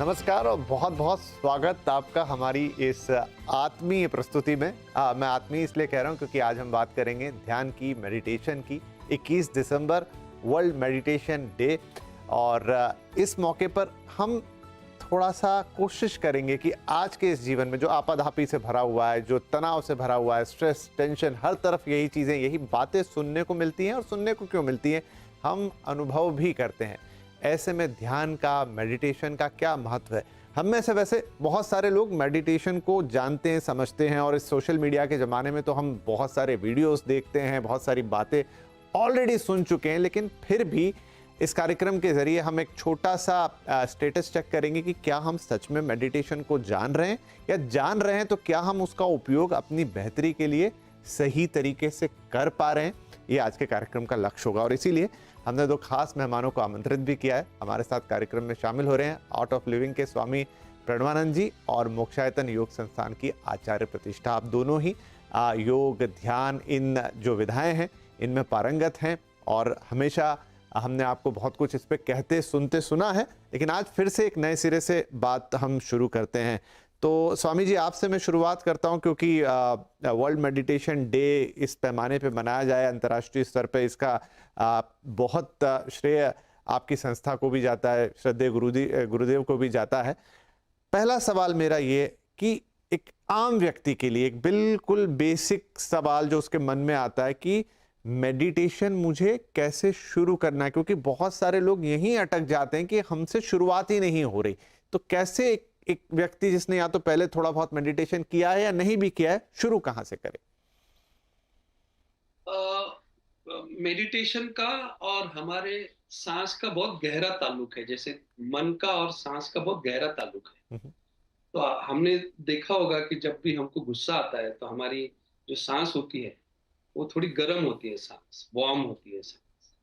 नमस्कार और बहुत बहुत स्वागत आपका हमारी इस आत्मीय प्रस्तुति में। मैं आत्मीय इसलिए कह रहा हूँ क्योंकि आज हम बात करेंगे ध्यान की, मेडिटेशन की। 21 दिसंबर वर्ल्ड मेडिटेशन डे, और इस मौके पर हम थोड़ा सा कोशिश करेंगे कि आज के इस जीवन में जो आपाधापी से भरा हुआ है, जो तनाव से भरा हुआ है, स्ट्रेस, टेंशन, हर तरफ यही चीज़ें, यही बातें सुनने को मिलती हैं। और सुनने को क्यों मिलती हैं, हम अनुभव भी करते हैं। ऐसे में ध्यान का, मेडिटेशन का क्या महत्व है? हम में से वैसे बहुत सारे लोग मेडिटेशन को जानते हैं, समझते हैं, और इस सोशल मीडिया के ज़माने में तो हम बहुत सारे वीडियोस देखते हैं, बहुत सारी बातें ऑलरेडी सुन चुके हैं। लेकिन फिर भी इस कार्यक्रम के ज़रिए हम एक छोटा सा स्टेटस चेक करेंगे कि क्या हम सच में मेडिटेशन को जान रहे हैं, या जान रहे हैं तो क्या हम उसका उपयोग अपनी बेहतरी के लिए सही तरीके से कर पा रहे हैं। ये आज के कार्यक्रम का लक्ष्य होगा, और इसीलिए हमने दो खास मेहमानों को आमंत्रित भी किया है। हमारे साथ कार्यक्रम में शामिल हो रहे हैं आर्ट ऑफ लिविंग के स्वामी प्रणवानंद जी और मोक्षायतन योग संस्थान की आचार्य प्रतिष्ठा। आप दोनों ही योग, ध्यान, इन जो विधाएं हैं इनमें पारंगत हैं, और हमेशा हमने आपको बहुत कुछ इस पे कहते सुनते सुना है। लेकिन आज फिर से एक नए सिरे से बात हम शुरू करते हैं। तो स्वामी जी, आपसे मैं शुरुआत करता हूं, क्योंकि वर्ल्ड मेडिटेशन डे इस पैमाने पे मनाया जाए अंतर्राष्ट्रीय स्तर पे, इसका बहुत श्रेय आपकी संस्था को भी जाता है, श्रद्धेय गुरुदेव को भी जाता है। पहला सवाल मेरा ये कि एक आम व्यक्ति के लिए एक बिल्कुल बेसिक सवाल जो उसके मन में आता है कि मेडिटेशन मुझे कैसे शुरू करना है, क्योंकि बहुत सारे लोग यहीं अटक जाते हैं कि हमसे शुरुआत ही नहीं हो रही। तो कैसे एक व्यक्ति जिसने या तो पहले थोड़ा बहुत मेडिटेशन किया है या नहीं भी किया है, शुरू कहां से करे? मेडिटेशन का और हमारे सांस का बहुत गहरा ताल्लुक है। जैसे मन का और सांस का बहुत गहरा ताल्लुक है। हम्म, तो हमने देखा होगा कि जब भी हमको गुस्सा आता है तो हमारी जो सांस होती है वो थोड़ी गर्म होती है, सांस वार्म होती है सांस।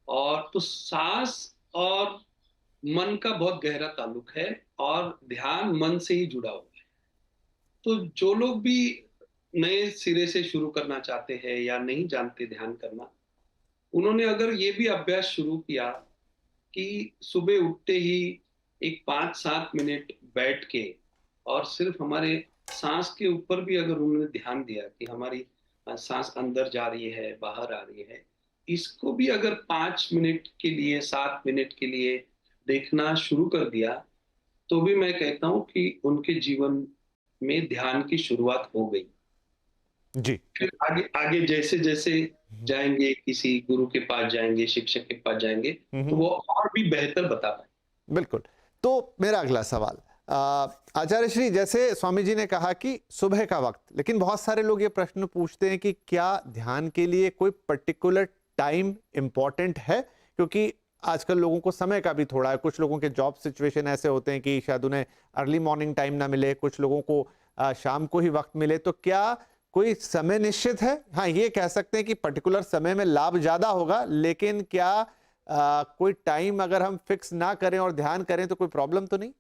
और तो सांस और मन का बहुत गहरा ताल्लुक है, और ध्यान मन से ही जुड़ा हुआ है। तो जो लोग भी नए सिरे से शुरू करना चाहते हैं या नहीं जानते ध्यान करना, उन्होंने अगर ये भी अभ्यास शुरू किया कि सुबह उठते ही एक 5-7 मिनट बैठ के और सिर्फ हमारे सांस के ऊपर भी अगर उन्होंने ध्यान दिया कि हमारी सांस अंदर जा रही है, बाहर आ रही है, इसको भी अगर 5 मिनट के लिए, 7 मिनट के लिए देखना शुरू कर दिया, तो भी मैं कहता हूँ कि उनके जीवन में ध्यान की शुरुआत हो गई। जी। फिर आगे आगे जैसे-जैसे हम्म, जाएँगे, किसी गुरु के पास जाएँगे, शिक्षक के पास जाएँगे, तो हम्म, वो और भी बेहतर बता पाएँ। बिल्कुल। तो मेरा अगला सवाल, आचार्य श्री, जैसे स्वामी जी ने कहा कि सुबह का वक्त, लेकिन बहुत सारे लोग ये प्रश्न पूछते हैं कि क्या ध्यान के लिए कोई पर्टिकुलर टाइम इंपॉर्टेंट है? क्योंकि आजकल लोगों को समय का भी थोड़ा है। कुछ लोगों के जॉब सिचुएशन ऐसे होते हैं कि शायद उन्हें अर्ली मॉर्निंग टाइम ना मिले, कुछ लोगों को शाम को ही वक्त मिले। तो क्या कोई समय निश्चित है? हाँ, ये कह सकते हैं कि पर्टिकुलर समय में लाभ ज्यादा होगा, लेकिन क्या कोई टाइम अगर हम फिक्स ना करें और ध्यान करें तो कोई प्रॉब्लम तो नहीं?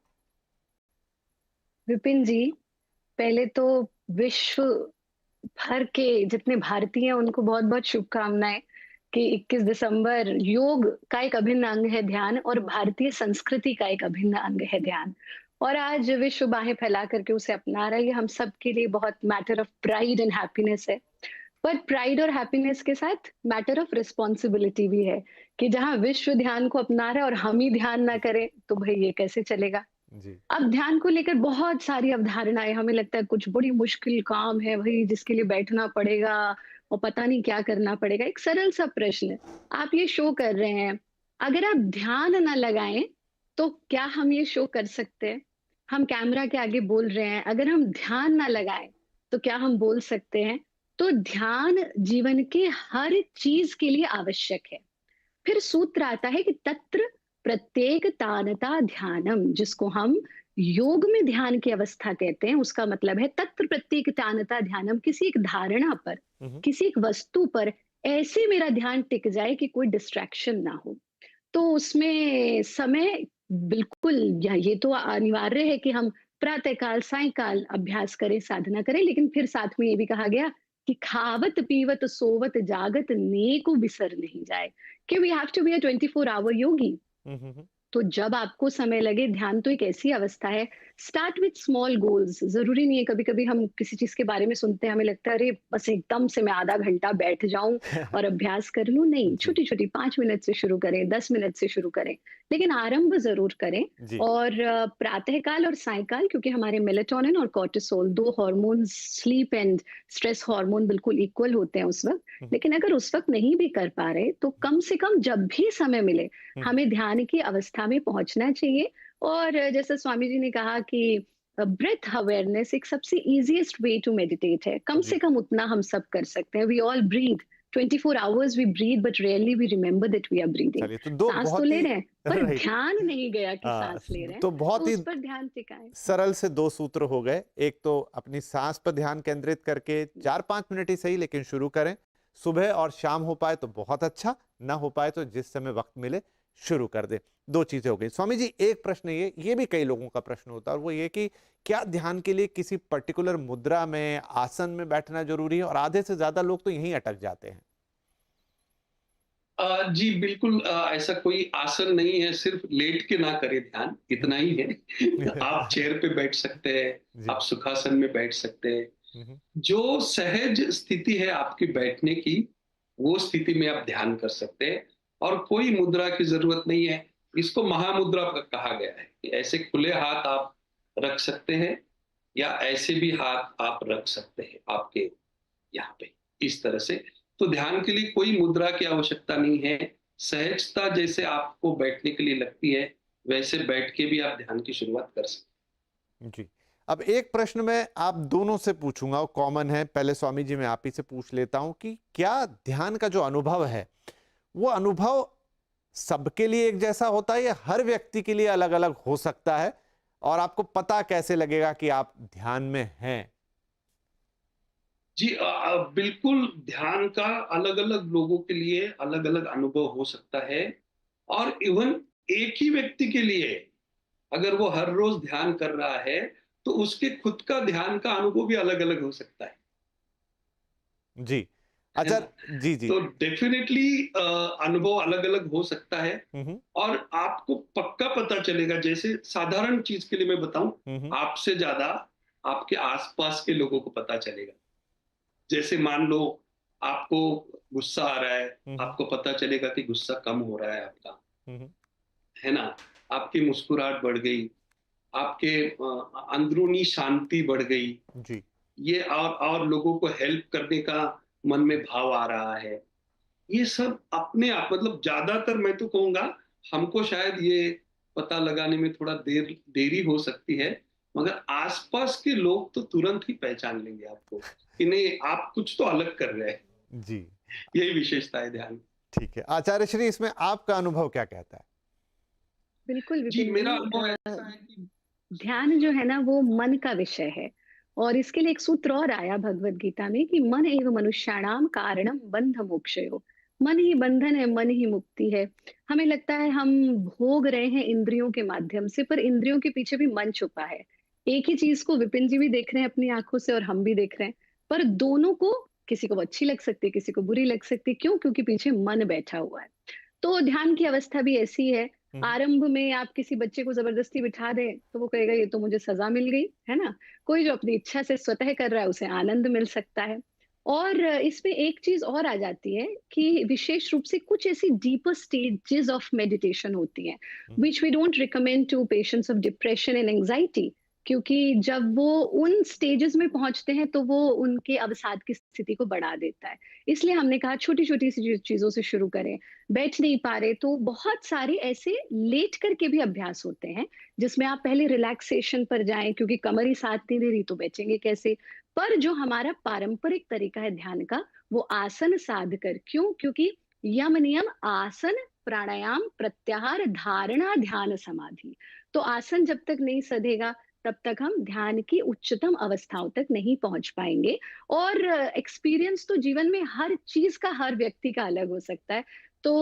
विपिन जी, पहले तो विश्व भर के जितने भारतीय हैं उनको बहुत-बहुत शुभकामनाएँ कि 21 दिसंबर योग का एक अभिन्न अंग है ध्यान, और भारतीय संस्कृति का एक अभिन्न अंग है ध्यान। और आज विश्व बाहें फैला करके उसे अपना रहा है, ये हम सबके लिए बहुत matter of pride and happiness है। पर प्राइड और हैप्पीनेस के साथ मैटर ऑफ रिस्पॉन्सिबिलिटी भी है कि जहाँ विश्व ध्यान को अपना रहा है और हम ही ध्यान ना करें, तो भई ये कैसे चलेगा? जी। अब ध्यान को लेकर बहुत सारी अवधारणाएँ, हमें लगता है कुछ बड़ी मुश्किल काम है भई, जिसके लिए बैठना पड़ेगा और पता नहीं क्या करना पड़ेगा। एक सरल सा प्रश्न, आप ये शो कर रहे हैं, अगर आप ध्यान ना लगाएँ, तो क्या हम ये शो कर सकते हैं? हम कैमरा के आगे बोल रहे हैं, अगर हम ध्यान ना लगाएँ, तो क्या हम बोल सकते हैं? तो ध्यान जीवन के हर चीज़ के लिए आवश्यक है। फिर सूत्र आता है कि तत्र प्रत्येक तानता ध्यानम, जिसको हम योग में ध्यान की अवस्था कहते हैं। उसका मतलब है तत्र प्रत्येक तानता ध्यानम, किसी एक धारणा पर, हम्म, किसी एक वस्तु पर ऐसे मेरा ध्यान टिक जाए कि कोई डिस्ट्रैक्शन ना हो। तो उसमें समय बिल्कुल, या ये तो अनिवार्य है कि हम प्रातःकाल, सायंकाल अभ्यास करें, साधना करें, लेकिन फिर साथ में ये भी कहा गया कि खावत, पीवत, सोवत, जागत नेको बिसर नहीं जाए, कि we have to be a 24 hour yogi. Hmm, तो जब आपको समय लगे, ध्यान तो एक ऐसी अवस्था है, स्टार्ट विथ स्मॉल गोल्स। ज़रूरी नहीं है, कभी-कभी हम किसी चीज़ के बारे में सुनते हैं, हमें लगता है अरे बस एकदम से मैं आधा घंटा बैठ जाऊँ और अभ्यास कर लूँ। नहीं, जी, छोटी-छोटी 5 मिनट से शुरू करें, 10 मिनट से शुरू करें, लेकिन आरंभ ज़रूर करें। जी, और प्रातःकाल और सायंकाल, क्योंकि हमारे मेलाटोनिन और cortisol 2 hormones, sleep and stress hormone बिल्कुल इक्वल होते हैं उस वक़्त। हुँ, लेकिन अगर उस वक़्त नहीं भी कर पा रहे, तो कम से कम जब भी समय मिले, हुँ, हमें ध्यान की अवस्था में पहुंचना चाहिए। और जैसे स्वामी जी ने कहा कि ब्रेथ अवेयरनेस एक सबसे इजीएस्ट वे टू मेडिटेट है। कम जी। से कम उतना हम सब कर सकते हैं। We all breathe 24 hours, we breathe but rarely we remember that we are breathing. चलिए, तो 2 सांस तो बहुत ले ही रहे हैं, पर राइट। ध्यान नहीं गया कि सांस ले रहे हैं, तो तो बहुत ही उस पर ध्यान टिकाएं। सरल से 2 सूत्र हो गए। एक तो अपनी साँस पर ध्यान केंद्रित करके 4-5 मिनट ही सही लेकिन शुरू करें। सुबह और शाम हो पाए तो बहुत अच्छा, ना हो पाए तो जिस समय वक़्त मिले शुरू कर दें। 2 चीज़ें हो गई। स्वामी जी, एक प्रश्न ये भी कई लोगों का प्रश्न होता है और वो ये कि क्या ध्यान के लिए किसी पर्टिकुलर मुद्रा में, आसन में बैठना ज़रूरी है? और आधे से ज़्यादा लोग तो यहीं अटक जाते हैं। जी बिल्कुल, ऐसा कोई आसन नहीं है, सिर्फ लेट के ना करें ध्यान, हुँ। इतना ही है। आप चेयर पे बैठ सकते हैं, जी। आप सुखासन में बैठ सकते हैं। हुँ, हुँ। जो सहज स्थिति है आपकी बैठने की, वो स्थिति में आप ध्यान कर सकते हैं और कोई मुद्रा की ज़रूरत नहीं है। इसको महामुद्रा कहा गया है कि ऐसे खुले हाथ आप रख सकते हैं या ऐसे भी हाथ आप रख सकते हैं आपके यहाँ पे, इस तरह से। तो ध्यान के लिए कोई मुद्रा की आवश्यकता नहीं है। सहजता जैसे आपको बैठने के लिए लगती है, वैसे बैठ के भी आप ध्यान की शुरुआत कर सकते जी। अब एक प्रश्न मैं आप दोनों से पूछूंगा, वो कॉमन है। पहले स्वामी जी मैं आप ही से पूछ लेता हूं कि क्या ध्यान का जो अनुभव है, वो अनुभव सबके लिए एक जैसा होता है या हर व्यक्ति के लिए अलग-अलग हो सकता है? और आपको पता कैसे लगेगा कि आप ध्यान में हैं? जी, बिल्कुल ध्यान का अलग-अलग लोगों के लिए अलग-अलग अनुभव हो सकता है और इवन एक ही व्यक्ति के लिए अगर वो हर रोज ध्यान कर रहा है, तो उसके खुद का ध्यान का अनुभव भी अलग-अलग हो सकता जी। है अच्छा। ना? जी, जी। तो डेफिनिटली अनुभव अलग-अलग हो सकता है हुँ, हुँ। और आपको पक्का पता चलेगा। जैसे साधारण चीज़ के लिए मैं बताऊँ, हुँ, हुँ। आपसे ज़्यादा आपके आस-पास के लोगों को पता चलेगा। जैसे मान लो आपको गुस्सा आ रहा है, हुँ, हुँ। आपको पता चलेगा कि गुस्सा कम हो रहा है आपका, हुँ, हुँ। है ना? आपकी मुस्कुराहट बढ़ गई, आपके अंदरूनी शांति बढ़ गई। जी। ये और लोगों को हेल्प करने का मन में भाव आ रहा है। ये सब अपने आप, मतलब ज़्यादातर मैं तो कहूँगा, हमको शायद ये पता लगाने में थोड़ा देरी हो सकती है, मगर आस-पास के लोग तो तुरंत ही पहचान लेंगे आपको, कि नहीं आप कुछ तो अलग कर रहे हैं। जी। यही विशेषता है ध्यान की। ठीक है। आचार्य श्री, इसमें आपका अनुभव क्या कहता है? बिल्कुल जी, विपिन मेरा जी, अनुभव ऐसा है कि ध्यान जो है ना वो मन का विषय है। और इसके लिए एक सूत्र और आया भगवत गीता में कि मन एव मनुष्याणाम कारणम बंध मोक्षयो। मन ही बंधन है, मन ही मुक्ति है। हमें लगता है हम भोग रहे हैं इंद्रियों के माध्यम से, पर इंद्रियों के पीछे भी मन छुपा है। एक ही चीज को विपिन जी भी देख रहे हैं अपनी आंखों से और हम भी देख रहे हैं, पर दोनों को, किसी को वो अच्छी लग सकती है, किसी को बुरी लग सकती है। क्यों? क्योंकि पीछे मन बैठा हुआ है। तो ध्यान की अवस्था भी ऐसी है। हुँ, हुँ। आरंभ में आप किसी बच्चे को जबरदस्ती बिठा दें, तो वो कहेगा ये तो मुझे सज़ा मिल गई, है ना? कोई जो अपनी इच्छा से स्वतः कर रहा है, उसे आनंद मिल सकता है। और इसमें एक चीज़ और आ जाती है कि विशेष रूप से कुछ ऐसी डीपर स्टेजेज़ ऑफ मेडिटेशन होती हैं, हुँ, हुँ। Which we don't recommend to patients of depression and anxiety. क्योंकि जब वो उन स्टेजेज़ में पहुँचते हैं, तो वो उनके अवसाद की स्थिति को बढ़ा देता है। इसलिए हमने कहा छोटी-छोटी सी चीज़ों से शुरू करें। बैठ नहीं पा रहे, तो बहुत सारे ऐसे लेट करके भी अभ्यास होते हैं जिसमें आप पहले रिलैक्सेशन पर जाएं, क्योंकि कमर ही साथ नहीं दे रही तो बैठेंगे कैसे। पर जो हमारा पारंपरिक तरीका है ध्यान का, वो आसन साध कर। क्यों? क्योंकि यम नियम आसन, प्राणायाम, प्रत्याहार, धारणा, ध्यान, समाधि। तो आसन जब तक नहीं सधेगा, तब तक हम ध्यान की उच्चतम अवस्थाओं तक नहीं पहुंच पाएंगे। और एक्सपीरियंस तो जीवन में हर चीज का, हर व्यक्ति का अलग हो सकता है। तो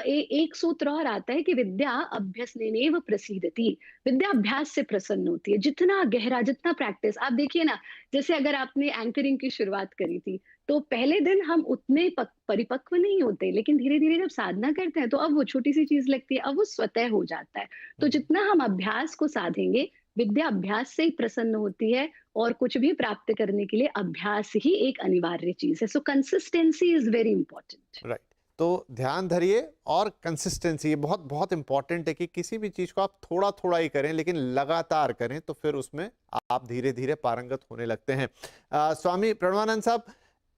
एक सूत्र और आता है कि विद्या अभ्यसनेनेव प्रसीदति। विद्या अभ्यास से प्रसन्न होती है। जितना गहरा, जितना प्रैक्टिस, आप देखिए ना, जैसे अगर आपने एंकरिंग की शुरुआत करी थी, तो पहले दिन हम उतने परिपक्व नहीं होते, लेकिन धीरे-धीरे जब साधना करते हैं तो अब वो छोटी-सी चीज़ लगती है, अब वो स्वतः हो जाता है। तो हम्म। जितना हम अभ्यास को साधेंगे, विद्या अभ्यास से ही प्रसन्न होती है और कुछ भी प्राप्त करने के लिए अभ्यास ही एक अनिवार्य चीज़ है। सो consistency is very important. Right. तो ध्यान धरिए और कंसिस्टेंसी, ये बहुत बहुत इंपॉर्टेंट है कि किसी भी चीज को आप थोड़ा थोड़ा ही करें लेकिन लगातार करें, तो फिर उसमें आप धीरे धीरे पारंगत होने लगते हैं। स्वामी प्रणवानंद साहब,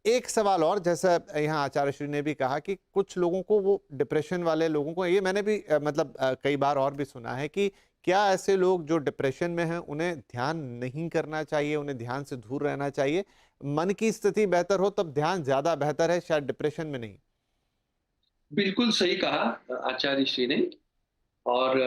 एक सवाल और, जैसा यहाँ आचार्य श्री ने भी कहा कि कुछ लोगों को, वो डिप्रेशन वाले लोगों को, ये मैंने भी मतलब कई बार और भी सुना है कि क्या ऐसे लोग जो डिप्रेशन में हैं उन्हें ध्यान नहीं करना चाहिए, उन्हें ध्यान से दूर रहना चाहिए? मन की स्थिति बेहतर हो तब ध्यान ज्यादा बेहतर है, शायद डिप्रेशन में नहीं। बिल्कुल सही कहा आचार्य श्री ने। और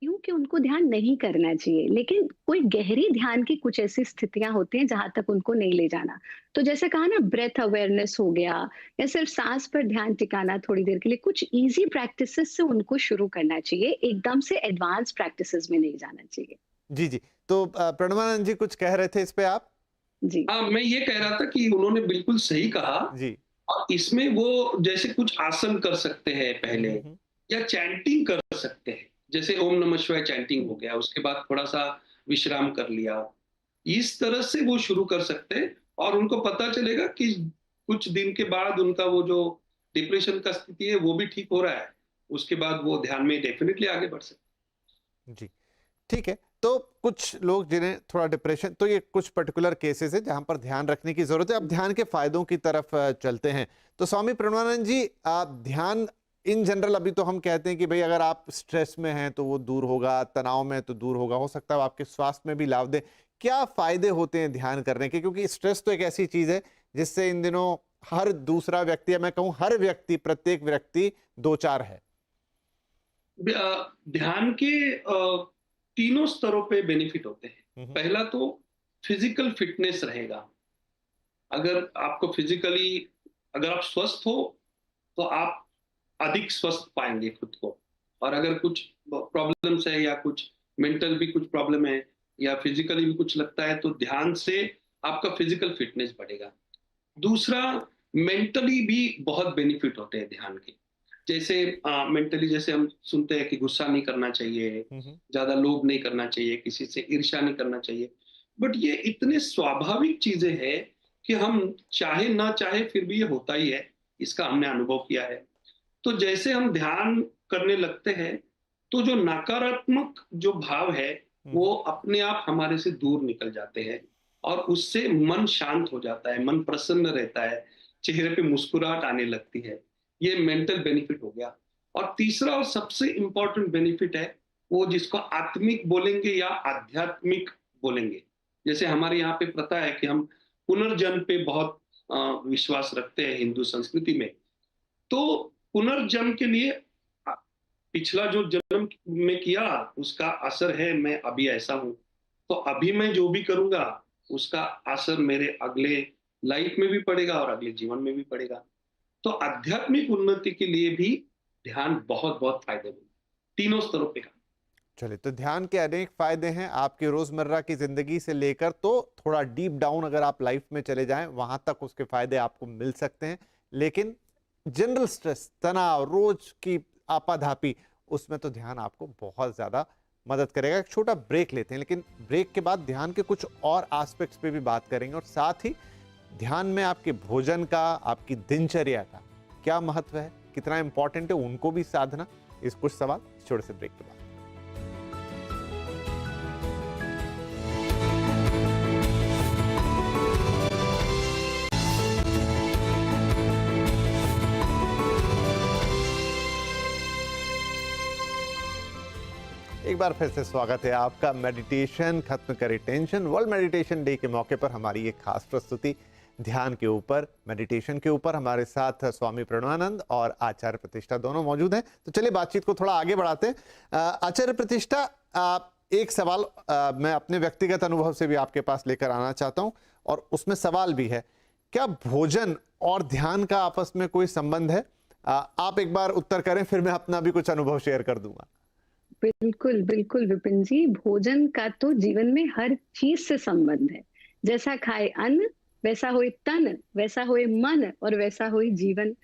यूँ कि उनको ध्यान नहीं करना चाहिए, लेकिन कोई गहरी ध्यान की कुछ ऐसी स्थितियाँ होती हैं जहाँ तक उनको नहीं ले जाना। तो जैसे कहा ना, ब्रेथ अवेयरनेस हो गया या सिर्फ साँस पर ध्यान टिकाना थोड़ी देर के लिए, कुछ ईज़ी प्रैक्टिसेज़ से उनको शुरू करना चाहिए, एकदम से एडवांस प्रैक्टिसेज़ में नहीं जाना चाहिए। जी जी। तो प्रणवानंद जी कुछ कह रहे थे इस पे आप? जी। हाँ, मैं ये कह रहा था कि उन्होंने बिल्कुल सही कहा। जी। और इसमें वो जैसे कुछ आसन कर सकते हैं पहले, हम्म। या चैंटिंग कर सकते हैं, जैसे ओम नमः शिवाय चैंटिंग हो गया, उसके बाद थोड़ा सा विश्राम कर लिया। इस तरह से वो शुरू कर सकते हैं और उनको पता चलेगा कि कुछ दिन के बाद उनका वो जो डिप्रेशन का स्थिति है वो भी ठीक हो रहा है। उसके बाद वो ध्यान में डेफिनेटली आगे बढ़ सकते जी, ठीक है। तो कुछ लोग जिन्हें थोड़ा डिप्रेशन, तो ये कुछ पर्टिकुलर केसेस है जहां पर ध्यान रखने की जरूरत है। अब ध्यान के फायदों की तरफ चलते हैं। तो स्वामी प्रणवानंद जी, आप ध्यान इन जनरल, अभी तो हम कहते हैं कि भाई अगर आप स्ट्रेस में हैं तो वो दूर होगा, तनाव में तो दूर होगा, हो सकता है वो आपके स्वास्थ्य में भी लाभ दे। क्या फायदे होते हैं ध्यान करने के? क्योंकि स्ट्रेस तो एक ऐसी चीज है जिससे इन दिनों हर दूसरा व्यक्ति, या मैं कहूं हर व्यक्ति, प्रत्येक व्यक्ति दो चार है। ध्यान के तीनों स्तरों पे बेनिफिट होते हैं। हम्म। पहला तो फिजिकल फिटनेस रहेगा। अगर आपको फिजिकली, अगर आप स्वस्थ हो तो आप अधिक स्वस्थ पाएंगे खुद को। और अगर कुछ प्रॉब्लम्स है या कुछ मेंटल भी कुछ प्रॉब्लम है या फिजिकली भी कुछ लगता है, तो ध्यान से आपका फिजिकल फिटनेस बढ़ेगा। दूसरा, मेंटली भी बहुत बेनिफिट होते हैं ध्यान के। जैसे मेंटली, जैसे हम सुनते हैं कि गुस्सा नहीं करना चाहिए, हम्म। ज्यादा लोभ नहीं करना चाहिए, किसी से ईर्ष्या नहीं करना चाहिए। बट ये इतने स्वाभाविक चीजें हैं कि हम चाहे ना चाहे फिर भी ये होता ही है। इसका हमने अनुभव किया है। तो जैसे हम ध्यान करने लगते हैं तो जो नकारात्मक जो भाव है वो अपने आप हमारे से दूर निकल जाते हैं और उससे मन शांत हो जाता है, मन प्रसन्न रहता है, चेहरे पे मुस्कुराहट आने लगती है। ये मेंटल बेनिफिट हो गया। और तीसरा और सबसे इंपॉर्टेंट बेनिफिट है वो जिसको आत्मिक बोलेंगे या आध्यात्मिक बोलेंगे। जैसे हमारे यहाँ पे प्रथा है कि हम पुनर्जन्म पे बहुत विश्वास रखते हैं हिंदू संस्कृति में। तो पुनर्जन्म के लिए पिछला जो जन्म में किया उसका असर है, मैं अभी ऐसा हूं, तो अभी मैं जो भी करूंगा उसका असर मेरे अगले लाइफ में भी पड़ेगा और अगले जीवन में भी पड़ेगा। तो आध्यात्मिक उन्नति के लिए भी ध्यान बहुत बहुत फायदेमंद, तीनों स्तरों पे का। चलिए, तो ध्यान के अनेक फायदे हैं आपकी रोजमर्रा की जिंदगी से लेकर, तो थोड़ा डीप डाउन अगर आप लाइफ में चले जाएं वहां तक उसके फायदे आपको मिल सकते हैं। लेकिन जनरल स्ट्रेस, तनाव, रोज की आपाधापी, उसमें तो ध्यान आपको बहुत ज्यादा मदद करेगा। एक छोटा ब्रेक लेते हैं, लेकिन ब्रेक के बाद ध्यान के कुछ और एस्पेक्ट्स पे भी बात करेंगे और साथ ही ध्यान में आपके भोजन का, आपकी दिनचर्या का क्या महत्व है, कितना इंपॉर्टेंट है उनको भी साधना। इस कुछ सवाल छोटे से ब्रेक के बाद। एक बार फिर से स्वागत है आपका मेडिटेशन खत्म करे टेंशन वर्ल्ड मेडिटेशन डे के मौके पर हमारी एक खास प्रस्तुति ध्यान के ऊपर, मेडिटेशन के ऊपर। हमारे साथ स्वामी प्रणवानंद और आचार्य प्रतिष्ठा दोनों मौजूद हैं। तो चलिए बातचीत को थोड़ा आगे बढ़ाते हैं। आचार्य प्रतिष्ठा, एक सवाल मैं अपने व्यक्तिगत अनुभव से भी आपके पास लेकर आना चाहता हूं और उसमें सवाल भी है, क्या भोजन और ध्यान का आपस में कोई संबंध है? आप एक बार उत्तर करें, फिर मैं अपना भी कुछ अनुभव शेयर कर दूंगा। बिल्कुल, बिल्कुल विपिन जी, भोजन का तो जीवन में हर चीज़ से संबंध है। जैसा खाए अन्न वैसा होए तन, वैसा होए मन और वैसा होए जीवन।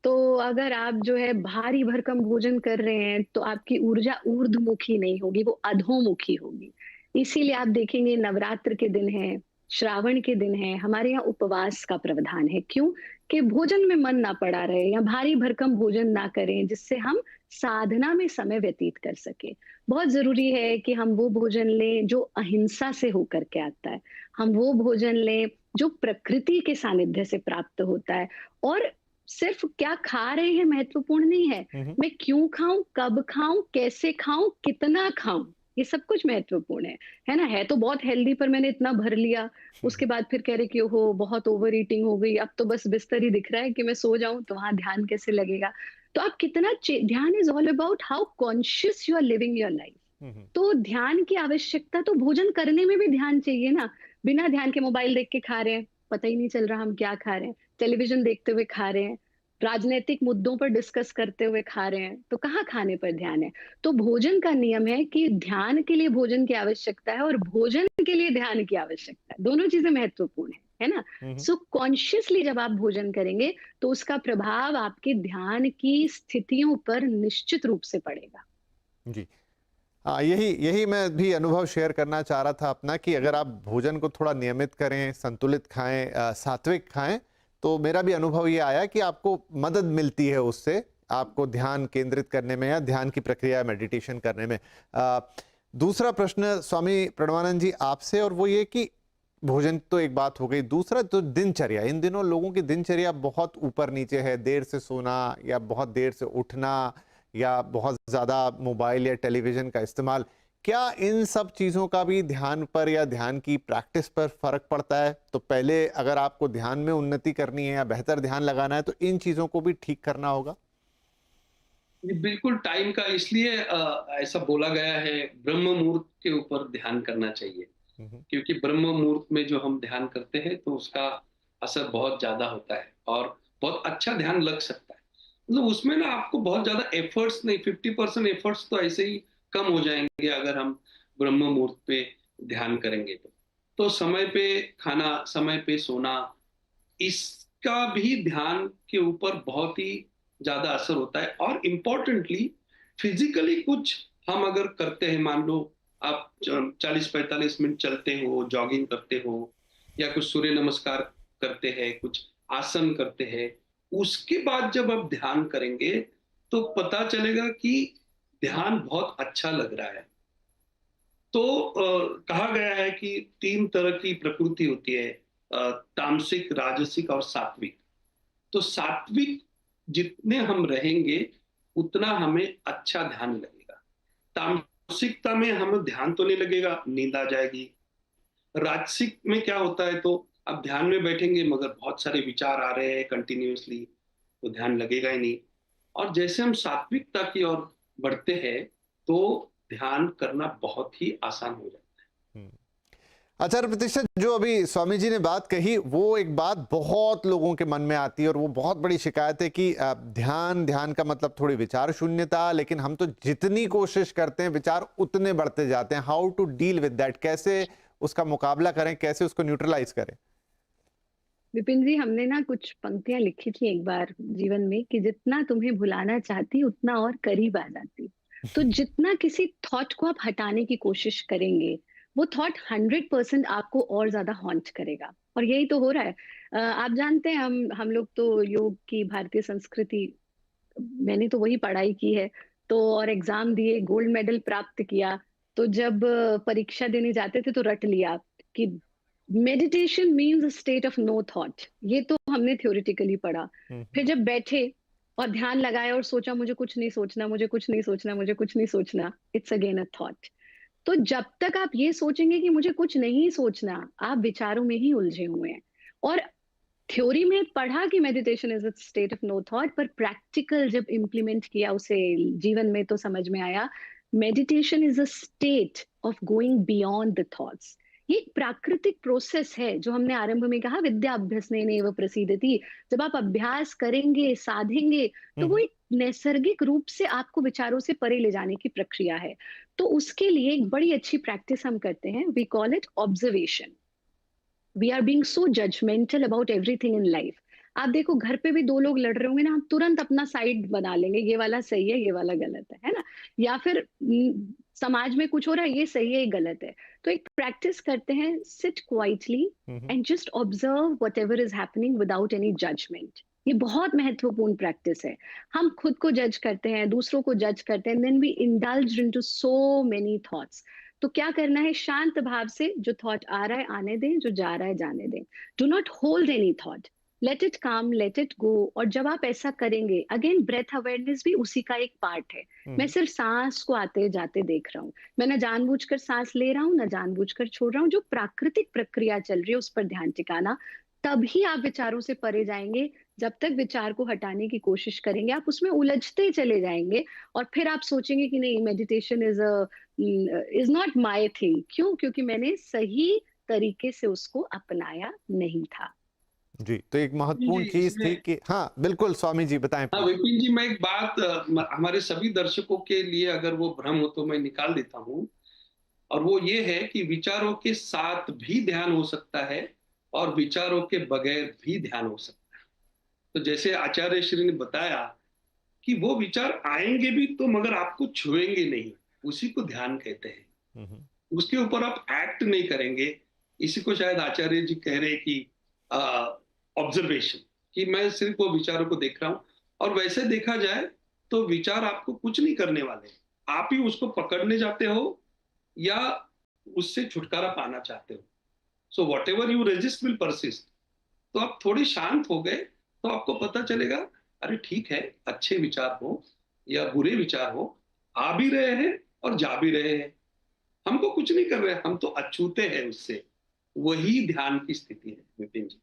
तो अगर आप जो है भारी भरकम भोजन कर रहे हैं तो आपकी ऊर्जा ऊर्ध्वमुखी नहीं होगी, वो अधोमुखी होगी। इसीलिए आप देखेंगे नवरात्र के दिन है, श्रावण के दिन है, हमारे यहाँ उपवास का प्रावधान है। क्यों? कि भोजन में मन ना पड़ा रहे या भारी भरकम भोजन ना करें, जिससे हम साधना में समय व्यतीत कर सके। बहुत जरूरी है कि हम वो भोजन लें जो अहिंसा से होकर के आता है, हम वो भोजन लें जो प्रकृति के सानिध्य से प्राप्त होता है। और सिर्फ क्या खा रहे हैं महत्वपूर्ण नहीं है, मैं क्यों खाऊं, कब खाऊं, कैसे खाऊं, कितना खाऊं, ये सब कुछ महत्वपूर्ण है ना? है तो बहुत हेल्दी पर मैंने इतना भर लिया, उसके बाद फिर कह रहे कि ओहो बहुत ओवर ईटिंग हो गई, अब तो बस बिस्तर ही दिख रहा है कि मैं सो जाऊं, तो वहां ध्यान कैसे लगेगा? तो आप कितना ध्यान is all about how conscious you are living your life. तो ध्यान की आवश्यकता तो भोजन करने में भी ध्यान चाहिए ना। बिना ध्यान के मोबाइल देख के खा रहे हैं, पता ही नहीं चल रहा हम क्या खा रहे हैं, टेलीविजन देखते हुए खा रहे हैं, राजनीतिक मुद्दों पर डिस्कस करते हुए खा रहे हैं, तो कहाँ खाने पर ध्यान है? तो भोजन का नियम है कि ध्यान के लिए भोजन की आवश्यकता है और भोजन के लिए ध्यान की आवश्यकता है, दोनों चीजें महत्वपूर्ण है ना? सो कॉन्शियसली जब आप भोजन करेंगे तो उसका प्रभाव आपके ध्यान की स्थितियों पर निश्चित रूप से पड़ेगा। जी। हाँ, यही यही मैं भी अनुभव शेयर करना चाह रहा था अपना, कि अगर आप भोजन को थोड़ा नियमित करें, संतुलित खाएं, सात्विक खाएं, तो मेरा भी अनुभव ये आया कि आपको मदद मिलती है उससे, आपको ध्यान केंद्रित करने में या ध्यान की प्रक्रिया मेडिटेशन करने में। दूसरा प्रश्न स्वामी प्रणवानंद जी आपसे, और वो ये कि भोजन तो एक बात हो गई, दूसरा तो दिनचर्या। इन दिनों लोगों की दिनचर्या बहुत ऊपर नीचे है, देर से सोना या बहुत देर से उठना या बहुत ज़्यादा मोबाइल या टेलीविज़न का इस्तेमाल। क्या इन सब चीज़ों का भी ध्यान पर या ध्यान की प्रैक्टिस पर फ़र्क पड़ता है? तो पहले अगर आपको ध्यान में उन्नति करनी है या बेहतर ध्यान लगाना है तो इन चीज़ों को भी ठीक करना होगा? जी, बिल्कुल टाइम का इसलिए ऐसा बोला गया है, ब्रह्म मुहूर्त के ऊपर ध्यान करना चाहिए। हुँ, हुँ। क्योंकि ब्रह्म मुहूर्त में जो हम ध्यान करते हैं तो उसका असर बहुत ज़्यादा होता है और बहुत अच्छा ध्यान लग सकता है। मतलब उसमें ना आपको बहुत ज़्यादा एफर्ट्स नहीं, 50% एफर्ट्स तो ऐसे ही कम हो जाएँगे अगर हम ब्रह्म मुहूर्त पे ध्यान करेंगे तो। तो समय पे खाना, समय पे सोना, इसका भी ध्यान के ऊपर बहुत ही ज़्यादा असर होता है। और इम्पोर्टेंटली फिज़िकली कुछ हम अगर करते हैं, मान लो आप 40-45 मिनट चलते हो, जॉगिंग करते हो या कुछ सूर्य नमस्कार करते हैं, कुछ आसन करते हैं, उसके बाद जब आप ध्यान करेंगे तो पता चलेगा कि ध्यान बहुत अच्छा लग रहा है। तो कहा गया है कि 3 तरह की प्रकृति होती है, तामसिक, राजसिक और सात्विक। तो सात्विक जितने हम रहेंगे उतना हमें अच्छा ध्यान लगेगा। तामसिकता में हमें ध्यान तो नहीं लगेगा, नींद आ जाएगी। राजसिक में क्या होता है, तो आप ध्यान में बैठेंगे मगर बहुत सारे विचार आ रहे हैं कंटिन्यूअसली, तो ध्यान लगेगा ही नहीं। और जैसे हम सात्विकता की ओर बढ़ते हैं तो ध्यान करना बहुत ही आसान हो जाता है। हुँ। आचार्य प्रतिष्ठा, जो अभी स्वामी जी ने बात कही, वो एक बात बहुत लोगों के मन में आती है और वो बहुत बड़ी शिकायत है कि ध्यान का मतलब थोड़ी विचार शून्यता, लेकिन हम तो जितनी कोशिश करते हैं विचार उतने बढ़ते जाते हैं। How to deal with that? कैसे उसका मुकाबला करें, कैसे उसको न्यूट्रलाइज करें? विपिन जी, हमने ना कुछ पंक्तियां लिखी थी एक बार जीवन में कि जितना तुम्हें भुलाना चाहती उतना और करीब आ जाती। तो जितना किसी थॉट को आप हटाने की कोशिश करेंगे, वो थॉट 100% आपको और ज्यादा हॉन्ट करेगा। और यही तो हो रहा है। आप जानते हैं, हम लोग तो योग की भारतीय संस्कृति, मैंने तो वही पढ़ाई की है, तो और एग्जाम दिए, गोल्ड मेडल प्राप्त किया। तो जब परीक्षा देने जाते थे तो रट लिया कि meditation means a state of no thought. ये तो हमने थ्योरेटिकली पढ़ा। हुँ, फिर जब बैठे और ध्यान लगाया और सोचा मुझे कुछ नहीं सोचना, मुझे कुछ नहीं सोचना, मुझे कुछ नहीं सोचना, इट्स अगेन अ थॉट। तो जब तक आप ये सोचेंगे कि मुझे कुछ नहीं सोचना, आप विचारों में ही उलझे हुए हैं। और थ्योरी में पढ़ा कि meditation is a state of no thought, पर प्रैक्टिकल जब इम्प्लीमेंट किया उसे जीवन में तो समझ में आया meditation is a state of going beyond the thoughts. ये एक प्राकृतिक प्रोसेस है, जो हमने आरंभ में कहा विद्या अभ्यसनेनैव प्रसीदति। जब आप अभ्यास करेंगे, साधेंगे, तो वो हुँ। एक नैसर्गिक रूप से आपको विचारों से परे ले जाने की प्रक्रिया है। तो उसके लिए एक बड़ी अच्छी प्रैक्टिस हम करते हैं, we call it observation. We are being so judgemental about everything in life. आप देखो घर पे भी दो लोग लड़ रहे होंगे ना, हम तुरंत अपना साइड बना लेंगे, ये वाला सही है, ये वाला गलत है ना? या फिर समाज में कुछ हो रहा है, ये सही है, ये गलत है। तो एक प्रैक्टिस करते हैं, sit quietly and just observe whatever is happening without any judgement. ये बहुत महत्वपूर्ण प्रैक्टिस है। हम खुद को जज करते हैं, दूसरों को जज करते हैं, then we indulge into so many thoughts. तो क्या करना है, शांत भाव से जो थॉट आ रहा है आने दें, जो जा रहा है जाने दें। Do not hold any thought, let it come, let it go. और जब आप ऐसा करेंगे, अगेन ब्रेथ अवेयरनेस भी उसी का एक पार्ट है। मैं सिर्फ सांस को आते जाते देख रहा हूँ, मैं ना जानबूझकर सांस ले रहा हूँ ना जानबूझकर छोड़ रहा हूँ। जो प्राकृतिक प्रक्रिया चल रही है उस पर ध्यान टिकाना, तभी आप विचारों से परे जाएंगे। जब तक विचार को हटाने की कोशिश करेंगे, आप उसमें उलझते चले जाएंगे और फिर आप सोचेंगे कि नहीं, meditation is not my thing. क्यों? क्योंकि मैंने सही तरीके से उसको अपनाया नहीं था। जी, तो एक महत्वपूर्ण चीज थी कि हाँ बिल्कुल स्वामी जी बताएं। हाँ विपिन जी, मैं एक बात हमारे सभी दर्शकों के लिए अगर वो भ्रम हो तो मैं निकाल देता हूँ, और वो ये है कि विचारों के साथ भी ध्यान हो सकता है और विचारों के बगैर भी ध्यान हो सकता है। तो जैसे आचार्य श्री ने बताया कि वो विचार आएंगे भी तो मगर आपको छुएंगे नहीं, उसी को ध्यान कहते हैं। उसके ऊपर आप एक्ट नहीं करेंगे, इसी को शायद आचार्य जी कह रहे कि ऑब्जर्वेशन, कि मैं सिर्फ वो विचारों को देख रहा हूं। और वैसे देखा जाए तो विचार आपको कुछ नहीं करने वाले, आप ही उसको पकड़ने जाते हो या उससे छुटकारा पाना चाहते हो। So what ever you resist will persist. तो आप थोड़े शांत हो गए तो आपको पता चलेगा, अरे ठीक है, अच्छे विचार हो या बुरे विचार हो, आ भी रहे हैं और जा भी रहे हैं, हमको कुछ नहीं कर रहे, हम तो अछूते हैं उससे। वही ध्यान की स्थिति है विपिन जी।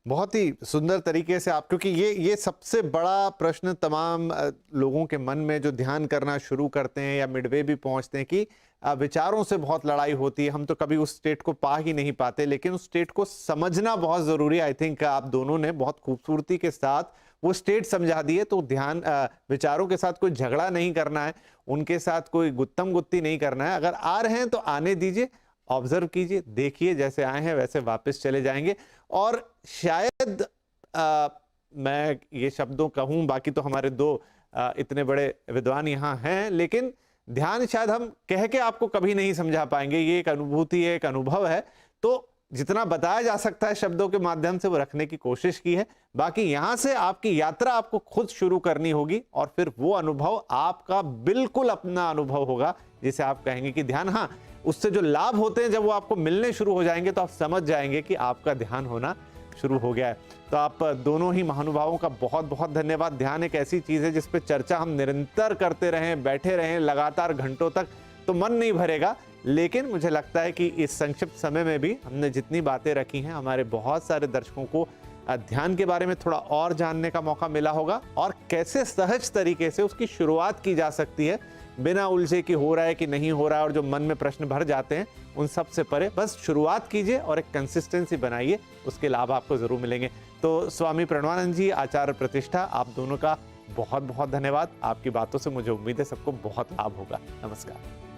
बहुत ही सुंदर तरीके से आप, क्योंकि ये सबसे बड़ा प्रश्न तमाम लोगों के मन में जो ध्यान करना शुरू करते हैं या मिडवे भी पहुंचते हैं कि विचारों से बहुत लड़ाई होती है, हम तो कभी उस स्टेट को पा ही नहीं पाते। लेकिन उस स्टेट को समझना बहुत जरूरी है। आई थिंक आप दोनों ने बहुत खूबसूरती के साथ वो स्टेट समझा दिए। तो ध्यान, विचारों के साथ कोई झगड़ा नहीं करना है, उनके साथ कोई गुत्तम गुत्ती नहीं करना है। अगर आ रहे हैं तो आने दीजिए, ऑब्जर्व कीजिए, देखिए, जैसे आए हैं वैसे वापस चले जाएंगे। और शायद मैं ये शब्दों कहूं, बाकी तो हमारे दो इतने बड़े विद्वान यहाँ हैं, लेकिन ध्यान शायद हम कह के आपको कभी नहीं समझा पाएंगे। ये एक अनुभूति है, एक अनुभव है। तो जितना बताया जा सकता है शब्दों के माध्यम से वो रखने की कोशिश की है। बाकी यहां से आपकी यात्रा आपको खुद शुरू करनी होगी और फिर वो अनुभव आपका बिल्कुल अपना अनुभव होगा, जिसे आप कहेंगे कि ध्यान। हाँ, उससे जो लाभ होते हैं जब वो आपको मिलने शुरू हो जाएंगे तो आप समझ जाएंगे कि आपका ध्यान होना शुरू हो गया है। तो आप दोनों ही महानुभावों का बहुत बहुत धन्यवाद। ध्यान एक ऐसी चीज है जिस पे चर्चा हम निरंतर करते रहें, बैठे रहें लगातार घंटों तक, तो मन नहीं भरेगा। लेकिन मुझे लगता है कि इस संक्षिप्त समय में भी हमने जितनी बातें रखी हैं, हमारे बहुत सारे दर्शकों को ध्यान के बारे में थोड़ा और जानने का मौका मिला होगा और कैसे सहज तरीके से उसकी शुरुआत की जा सकती है, बिना उलझे कि हो रहा है कि नहीं हो रहा है, और जो मन में प्रश्न भर जाते हैं उन सब से परे बस शुरुआत कीजिए और एक कंसिस्टेंसी बनाइए, उसके लाभ आपको जरूर मिलेंगे। तो स्वामी प्रणवानंद जी, आचार्य प्रतिष्ठा, आप दोनों का बहुत बहुत धन्यवाद। आपकी बातों से मुझे उम्मीद है सबको बहुत लाभ होगा। नमस्कार।